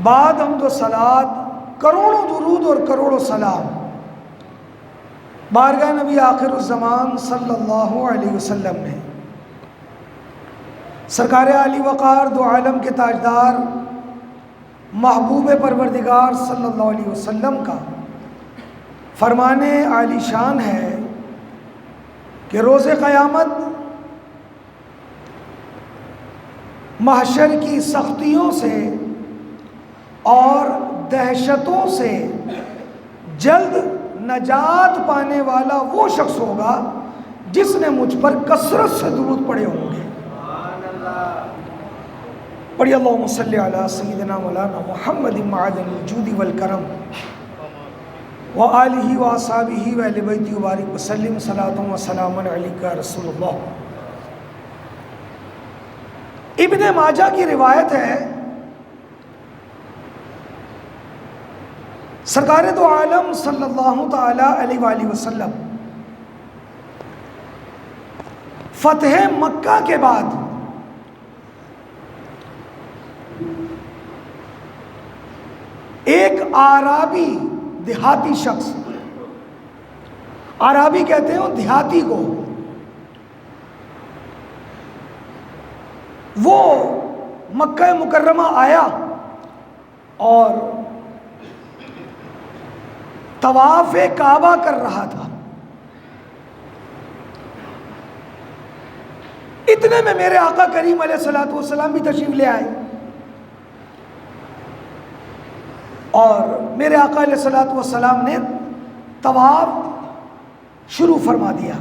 بعد حمد و صلات، کروڑوں درود اور کروڑوں سلام بارگاہ نبی آخر الزمان صلی اللہ علیہ وسلم نے سرکار علی وقار دو عالم کے تاجدار محبوب پروردگار صلی اللہ علیہ وسلم کا فرمان عالی شان ہے کہ روز قیامت محشر کی سختیوں سے اور دہشتوں سے جلد نجات پانے والا وہ شخص ہوگا جس نے مجھ پر کثرت سے درود پڑھے ہوں گے۔ پڑھی اللہم صلی علی سیدنا مولانا محمد معدن الجود والکرم وآلہ واصحابہ واہل بیتہ وبارک وسلم صلاۃ و سلام علیک رسول اللہ۔ ابن ماجہ کی روایت ہے، سرکار دو عالم صلی اللہ تعالی علیہ وآلہ وسلم فتح مکہ کے بعد ایک اعرابی دیہاتی شخص، اعرابی کہتے ہیں دیہاتی کو، وہ مکہ مکرمہ آیا اور طواف کعبہ کر رہا تھا۔ اتنے میں میرے آقا کریم علیہ الصلوۃ والسلام بھی تشریف لے آئے اور میرے آقا علیہ الصلوۃ والسلام نے طواف شروع فرما دیا۔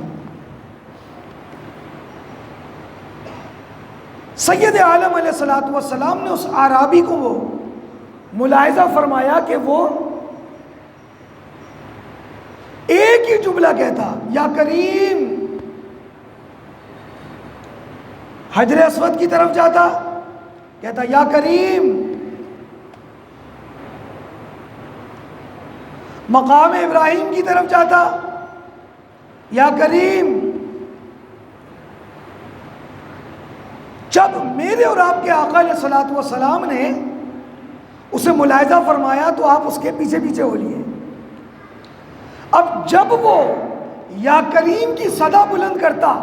سید عالم علیہ الصلوۃ والسلام نے اس اعرابی کو وہ ملاحظہ فرمایا کہ وہ ایک ہی جملہ کہتا، یا کریم۔ حجر اسود کی طرف جاتا، کہتا یا کریم۔ مقام ابراہیم کی طرف جاتا، یا کریم۔ جب میرے اور آپ کے آقا علیہ الصلوۃ والسلام نے اسے ملاحظہ فرمایا تو آپ اس کے پیچھے پیچھے ہو لیے۔ اب جب وہ یا کریم کی صدا بلند کرتا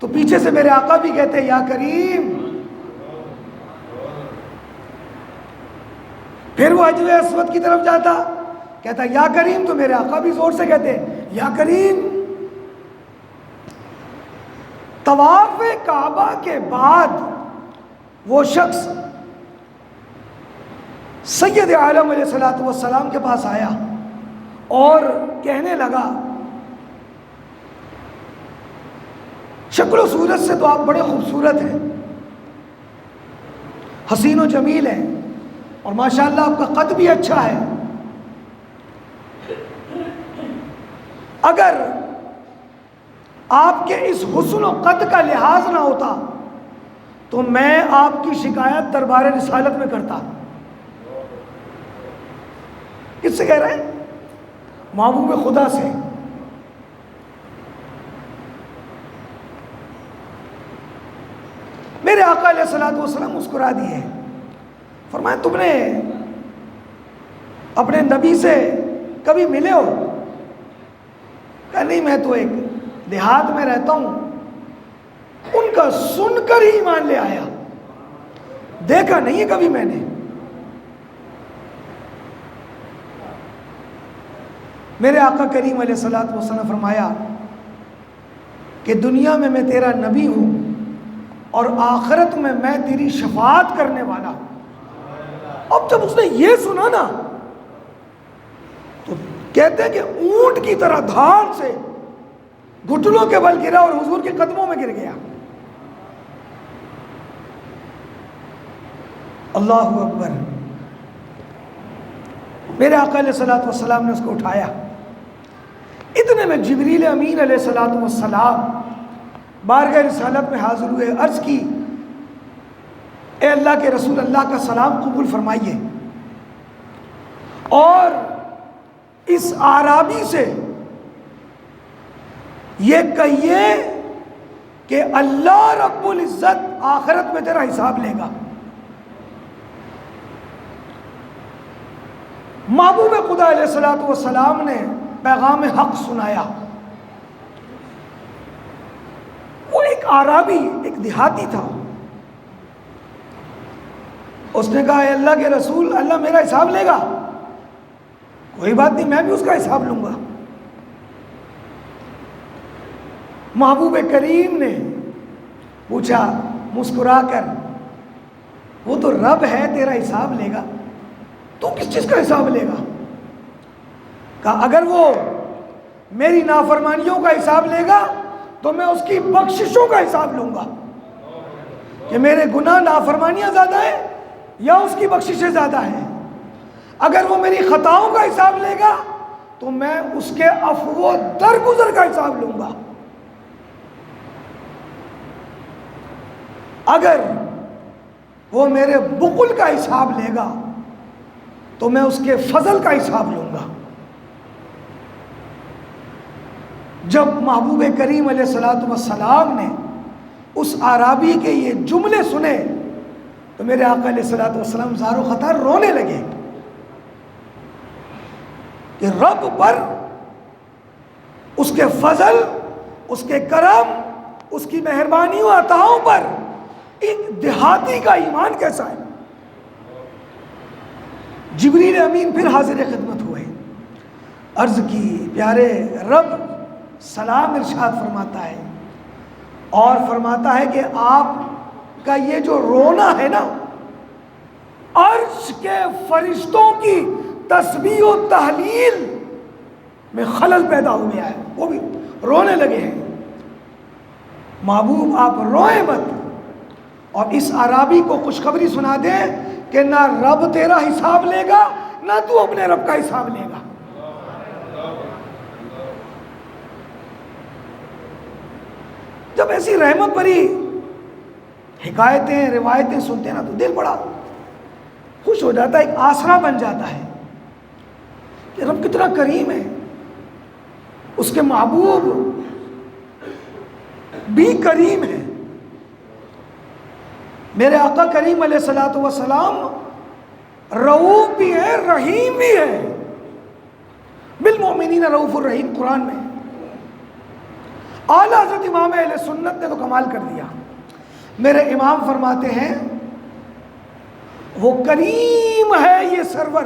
تو پیچھے سے میرے آقا بھی کہتے یا کریم۔ پھر وہ حجر اسود کی طرف جاتا، کہتا یا کریم، تو میرے آقا بھی زور سے کہتے یا کریم۔ طواف کعبہ کے بعد وہ شخص سید عالم علیہ الصلوۃ والسلام کے پاس آیا اور کہنے لگا، شکل و صورت سے تو آپ بڑے خوبصورت ہیں، حسین و جمیل ہیں، اور ماشاءاللہ آپ کا قد بھی اچھا ہے۔ اگر آپ کے اس حسن و قد کا لحاظ نہ ہوتا تو میں آپ کی شکایت دربار رسالت میں کرتا۔ کس سے کہہ رہے ہیں؟ محبوب خدا سے۔ میرے آقا علیہ الصلوۃ والسلام مسکرا دیے، فرمایا تم نے اپنے نبی سے کبھی ملے ہو؟ کہا نہیں، میں تو ایک دیہات میں رہتا ہوں، ان کا سن کر ہی ایمان لے آیا، دیکھا نہیں ہے کبھی میں نے۔ میرے آقا کریم علیہ الصلوۃ والسلام فرمایا کہ دنیا میں تیرا نبی ہوں اور آخرت میں تیری شفاعت کرنے والا ہوں۔ اب جب اس نے یہ سنا نا تو کہتے ہیں کہ اونٹ کی طرح دھار سے گھٹنوں کے بل گرا اور حضور کے قدموں میں گر گیا۔ اللہ اکبر۔ میرے آقا علیہ الصلوۃ والسلام نے اس کو اٹھایا۔ اتنے میں جبریل امین علیہ الصلوۃ والسلام بارگاہ رسالت میں حاضر ہوئے، عرض کی اے اللہ کے رسول، اللہ کا سلام قبول فرمائیے اور اس اعرابی سے یہ کہیے کہ اللہ رب العزت آخرت میں تیرا حساب لے گا۔ محبوب خدا علیہ الصلوۃ والسلام نے پیغام حق سنایا. وہ ایک اعرابی، ایک دیہاتی تھا. اس نے کہا اے اللہ کے رسول، اللہ میرا حساب لے گا؟ کوئی بات نہیں، میں بھی اس کا حساب لوں گا. محبوب کریم نے پوچھا مسکرا کر، وہ تو رب ہے، تیرا حساب لے گا، تو کس چیز کا حساب لے گا؟ کہا اگر وہ میری نافرمانیوں کا حساب لے گا تو میں اس کی بخششوں کا حساب لوں گا، کہ میرے گناہ نافرمانیاں زیادہ ہیں یا اس کی بخششیں زیادہ ہیں. اگر وہ میری خطاؤں کا حساب لے گا تو میں اس کے عفو و درگزر کا حساب لوں گا. اگر وہ میرے بخل کا حساب لے گا تو میں اس کے فضل کا حساب لوں گا. جب محبوب کریم علیہ الصلوۃ والسلام نے اس اعرابی کے یہ جملے سنے تو میرے آقا علیہ الصلوۃ والسلام زار و خطر رونے لگے کہ رب پر، اس کے فضل، اس کے کرم، اس کی مہربانی و عطاؤں پر ایک دیہاتی کا ایمان کیسا ہے. جبریل امین پھر حاضر خدمت ہوئے، عرض کی پیارے رب سلام ارشاد فرماتا ہے، اور فرماتا ہے کہ آپ کا یہ جو رونا ہے نا، عرش کے فرشتوں کی تسبیح و تحلیل میں خلل پیدا ہو گیا ہے، وہ بھی رونے لگے ہیں. محبوب آپ روئیں مت، اور اس عرابی کو خوشخبری سنا دیں کہ نہ رب تیرا حساب لے گا نہ تو اپنے رب کا حساب لے گا. جب ایسی رحمت بھری حکایتیں، روایتیں سنتے ہیں نا تو دل بڑا خوش ہو جاتا ہے، ایک آسرا بن جاتا ہے کہ رب کتنا کریم ہے. اس کے محبوب بھی کریم ہے. میرے آقا کریم علیہ الصلوۃ والسلام رؤوف بھی ہے، رحیم بھی ہے. بالمؤمنین رؤوف الرحیم قرآن میں. اعلیٰ حضرت امام اہل سنت نے تو کمال کر دیا. میرے امام فرماتے ہیں وہ کریم ہے یہ سرور،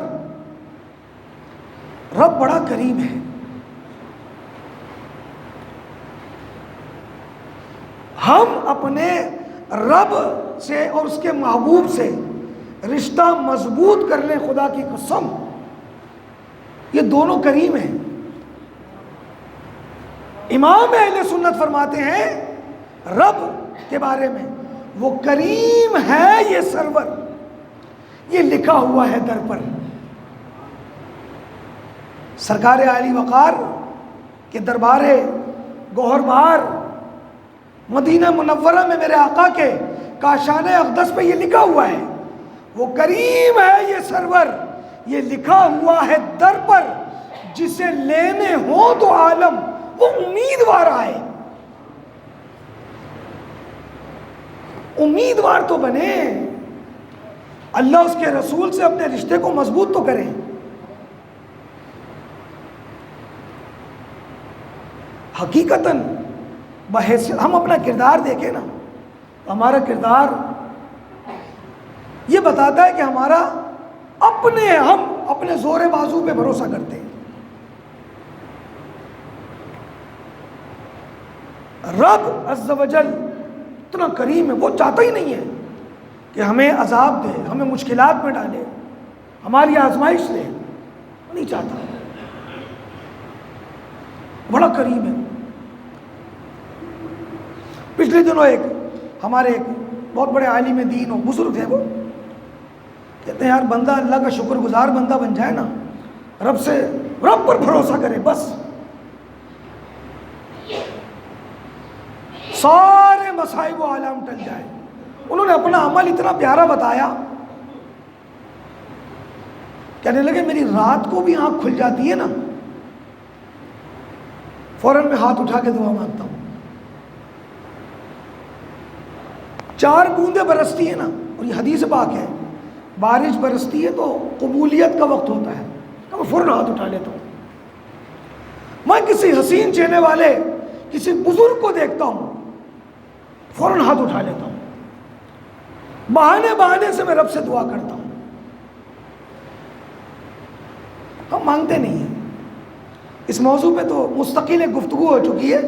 رب بڑا کریم ہے. ہم اپنے رب سے اور اس کے محبوب سے رشتہ مضبوط کر لیں، خدا کی قسم یہ دونوں کریم ہیں. امام اہل سنت فرماتے ہیں رب کے بارے میں وہ کریم ہے یہ سرور، یہ لکھا ہوا ہے در پر. سرکار عالی وقار کے دربار گوہر بہار مدینہ منورہ میں میرے آقا کے کاشان اقدس پہ یہ لکھا ہوا ہے وہ کریم ہے یہ سرور، یہ لکھا ہوا ہے در پر، جسے لینے ہو تو عالم وہ امیدوار آئے. امیدوار تو بنے، اللہ اس کے رسول سے اپنے رشتے کو مضبوط تو کریں. حقیقتاً بحیثیت ہم اپنا کردار دیکھیں نا، ہمارا کردار یہ بتاتا ہے کہ ہم اپنے زور بازو پہ بھروسہ کرتے ہیں. رب عز و جل اتنا کریم ہے، وہ چاہتا ہی نہیں ہے کہ ہمیں عذاب دے، ہمیں مشکلات میں ڈالے، ہماری آزمائش لے، وہ نہیں چاہتا. بڑا کریم ہے. پچھلے دنوں ہمارے ایک بہت بڑے عالم دین و بزرگ ہیں، وہ کہتے ہیں یار بندہ اللہ کا شکر گزار بندہ بن جائے نا، رب پر بھروسہ کرے، بس سارے مصائب و آلام ٹل جائے. انہوں نے اپنا عمل اتنا پیارا بتایا، کہنے لگے میری رات کو بھی آنکھ کھل جاتی ہے نا، فوراً میں ہاتھ اٹھا کے دعا مانگتا ہوں. 4 بوندیں برستی ہے نا، اور یہ حدیث پاک ہے، بارش برستی ہے تو قبولیت کا وقت ہوتا ہے. کہ میں فوراً ہاتھ اٹھا لیتا ہوں. میں کسی حسین چہرے والے کسی بزرگ کو دیکھتا ہوں فوراً ہاتھ اٹھا لیتا ہوں. بہانے بہانے سے میں رب سے دعا کرتا ہوں. ہم مانگتے نہیں ہیں. اس موضوع پہ تو مستقل ایک گفتگو ہو چکی ہے.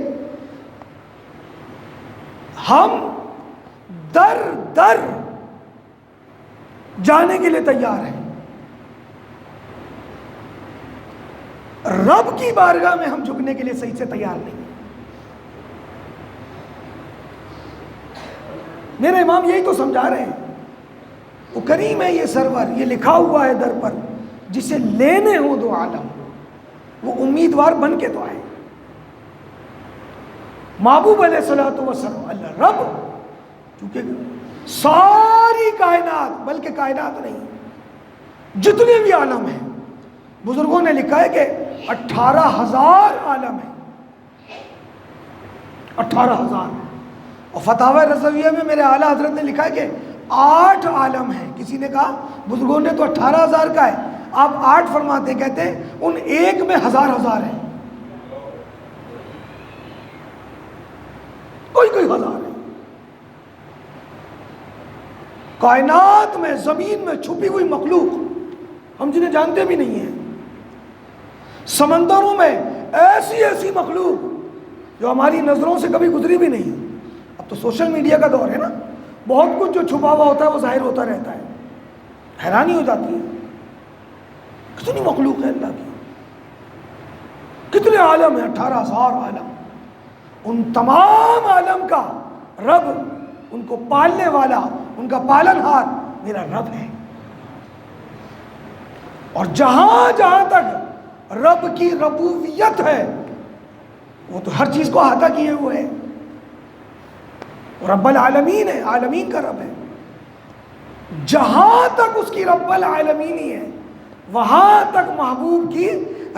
ہم در در جانے کے لیے تیار ہیں. رب کی بارگاہ میں ہم جھکنے کے لیے صحیح سے تیار نہیں. میرے امام یہی تو سمجھا رہے ہیں. وہ کریم ہے یہ سرور, یہ لکھا ہوا ہے در پر, جسے لینے ہوں دو عالم, وہ امیدوار بن کے تو آئے. محبوب علیہ الصلوۃ والسلام اللہ رب, کیونکہ ساری کائنات, بلکہ کائنات نہیں جتنے بھی عالم ہیں, بزرگوں نے لکھا ہے کہ 18,000 عالم ہیں. 18,000. اور فتاوی رضویہ میں میرے اعلیٰ حضرت نے لکھا ہے کہ 8 عالم ہیں. کسی نے کہا بزرگوں نے تو 18,000 کا ہے, آپ 8 فرماتے, کہتے ہیں ان ایک میں 1,000 ہیں. کوئی 1,000 ہے. کائنات میں, زمین میں چھپی ہوئی مخلوق ہم جنہیں جانتے بھی نہیں ہیں. سمندروں میں ایسی مخلوق جو ہماری نظروں سے کبھی گزری بھی نہیں. اب تو سوشل میڈیا کا دور ہے نا, بہت کچھ جو چھپا ہوا ہوتا ہے وہ ظاہر ہوتا رہتا ہے. حیرانی ہو جاتی ہے, کتنی مخلوق ہے اللہ کی, کتنے عالم ہیں, 18,000 عالم. ان تمام عالم کا رب, ان کو پالنے والا, ان کا پالن ہار میرا رب ہے. اور جہاں جہاں تک رب کی ربوبیت ہے وہ تو ہر چیز کو احاطہ کیے ہوئے ہے. رب العالمین ہے, عالمین کا رب ہے. جہاں تک اس کی رب العالمینی ہے وہاں تک محبوب کی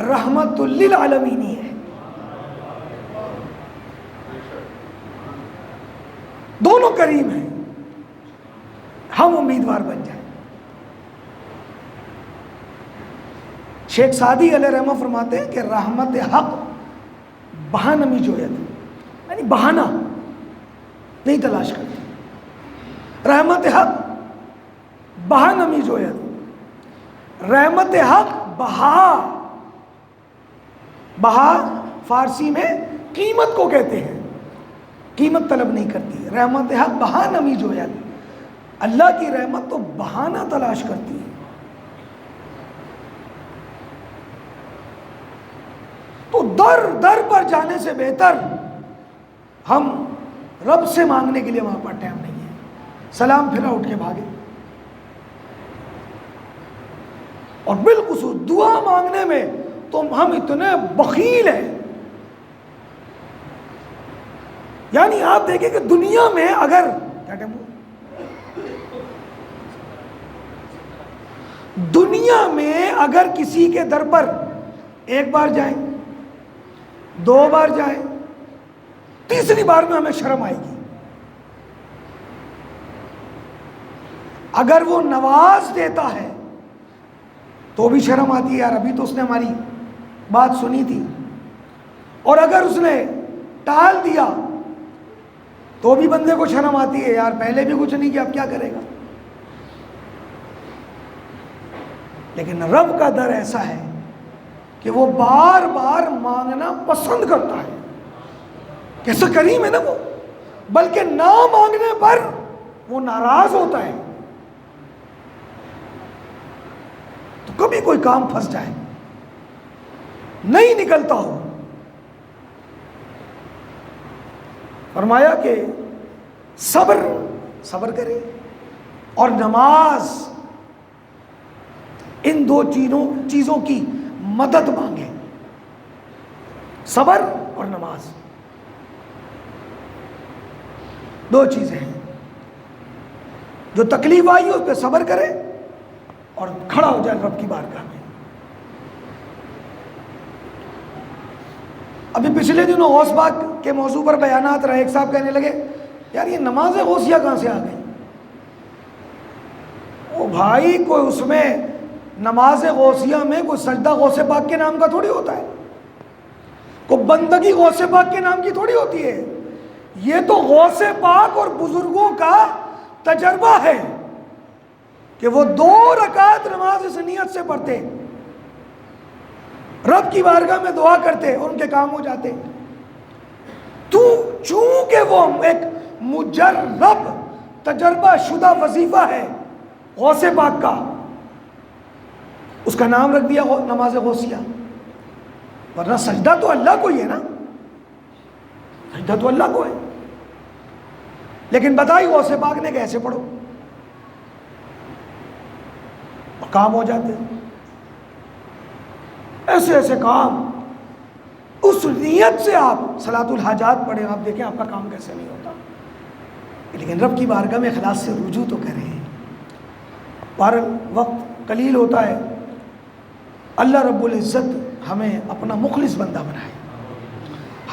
رحمت للعالمینی ہے. دونوں کریم ہیں. ہم امیدوار بن جائیں. شیخ سعدی علیہ رحمہ فرماتے ہیں کہ رحمت حق بہانمی جوید, یعنی بہانہ نہیں تلاش کرتے. رحمت حق بہانمی جوید, رحمت حق بہا فارسی میں قیمت کو کہتے ہیں, قیمت طلب نہیں کرتی. رحمت حق بہانمی جوید, اللہ کی رحمت تو بہانہ تلاش کرتی ہے. تو در در پر جانے سے بہتر ہم رب سے مانگنے کے لیے وہاں پر ٹائم نہیں ہے. سلام پھرا اٹھ کے بھاگے. اور بالخصوص دعا مانگنے میں تو ہم اتنے بخیل ہیں. یعنی آپ دیکھیں کہ دنیا میں اگر دنیا میں اگر کسی کے در پر ایک بار جائیں, 2 بار جائیں, تیسری بار میں ہمیں شرم آئے گی. اگر وہ نواز دیتا ہے تو بھی شرم آتی ہے, یار ابھی تو اس نے ہماری بات سنی تھی. اور اگر اس نے ٹال دیا تو بھی بندے کو شرم آتی ہے, یار پہلے بھی کچھ نہیں کیا, اب کیا کرے گا. لیکن رب کا در ایسا ہے کہ وہ بار بار مانگنا پسند کرتا ہے. کیسا کریم ہے نا وہ, بلکہ نہ مانگنے پر وہ ناراض ہوتا ہے. تو کبھی کوئی کام پھنس جائے, نہیں نکلتا ہو, فرمایا کہ صبر کرے اور نماز, ان 2 چیزوں کی مدد مانگے. صبر اور نماز 2 چیزیں ہیں. جو تکلیف آئی اس پہ صبر کرے اور کھڑا ہو جائے رب کی بارگاہ میں. ابھی پچھلے دنوں غوث پاک کے موضوع پر بیانات رہے. ایک صاحب کہنے لگے, یار یہ نماز غوثیہ کہاں سے آ گئی؟ وہ بھائی کوئی اس میں نماز غوثیہ میں کوئی سجدہ غوث پاک کے نام کا تھوڑی ہوتا ہے، کوئی بندگی غوث پاک کے نام کی تھوڑی ہوتی ہے. یہ تو غوث پاک اور بزرگوں کا تجربہ ہے کہ وہ 2 رکعت نماز اس نیت سے پڑھتے، رب کی بارگاہ میں دعا کرتے اور ان کے کام ہو جاتے. تو چونکہ وہ ایک مجرب تجربہ شدہ وظیفہ ہے غوث پاک کا، اس کا نام رکھ دیا نماز غوثیہ. ورنہ سجدہ تو اللہ کو ہی ہے نا، سجدہ تو اللہ کو ہے. لیکن بتائی غوث پاک نے کہ ایسے پڑھو اور کام ہو جاتے ہیں. ایسے ایسے کام، اس نیت سے آپ صلاۃ الحاجات پڑھیں، آپ دیکھیں آپ کا کام کیسے نہیں ہوتا. لیکن رب کی بارگاہ میں اخلاص سے رجوع تو کریں. پر وقت قلیل ہوتا ہے. اللہ رب العزت ہمیں اپنا مخلص بندہ بنائے.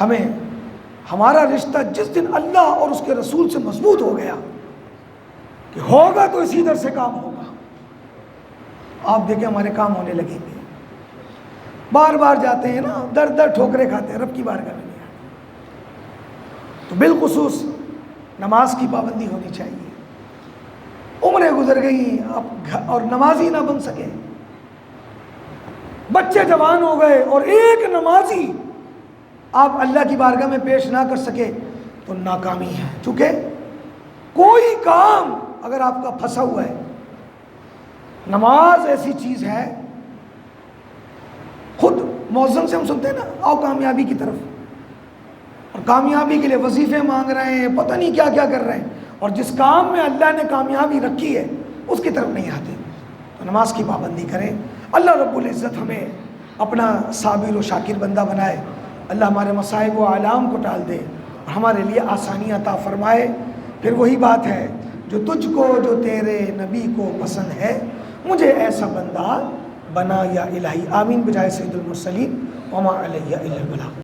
ہمیں ہمارا رشتہ جس دن اللہ اور اس کے رسول سے مضبوط ہو گیا کہ ہوگا تو اسی در سے کام ہوگا، آپ دیکھیں ہمارے کام ہونے لگیں گے. بار بار جاتے ہیں نا، در در ٹھوکریں کھاتے ہیں، رب کی بارگاہ میں نہیں آتے. تو بالخصوص نماز کی پابندی ہونی چاہیے. عمریں گزر گئی اب اور نمازی نہ بن سکے، بچے جوان ہو گئے اور ایک نمازی آپ اللہ کی بارگاہ میں پیش نہ کر سکے تو ناکامی ہے. چونکہ کوئی کام اگر آپ کا پھنسا ہوا ہے، نماز ایسی چیز ہے، خود مؤذن سے ہم سنتے ہیں نا، آؤ کامیابی کی طرف، اور کامیابی کے لیے وظیفے مانگ رہے ہیں، پتہ نہیں کیا کیا کر رہے ہیں، اور جس کام میں اللہ نے کامیابی رکھی ہے اس کی طرف نہیں آتے. تو نماز کی پابندی کریں. اللہ رب العزت ہمیں اپنا صابر و شاکر بندہ بنائے. اللہ ہمارے مصائب و آلام کو ٹال دے اور ہمارے لیے آسانیاں عطا فرمائے. پھر وہی بات ہے جو تجھ کو جو تیرے نبی کو پسند ہے، مجھے ایسا بندہ بنا یا الہی. آمین بجائے سید المرسلین وما علیہ الا البلاغ.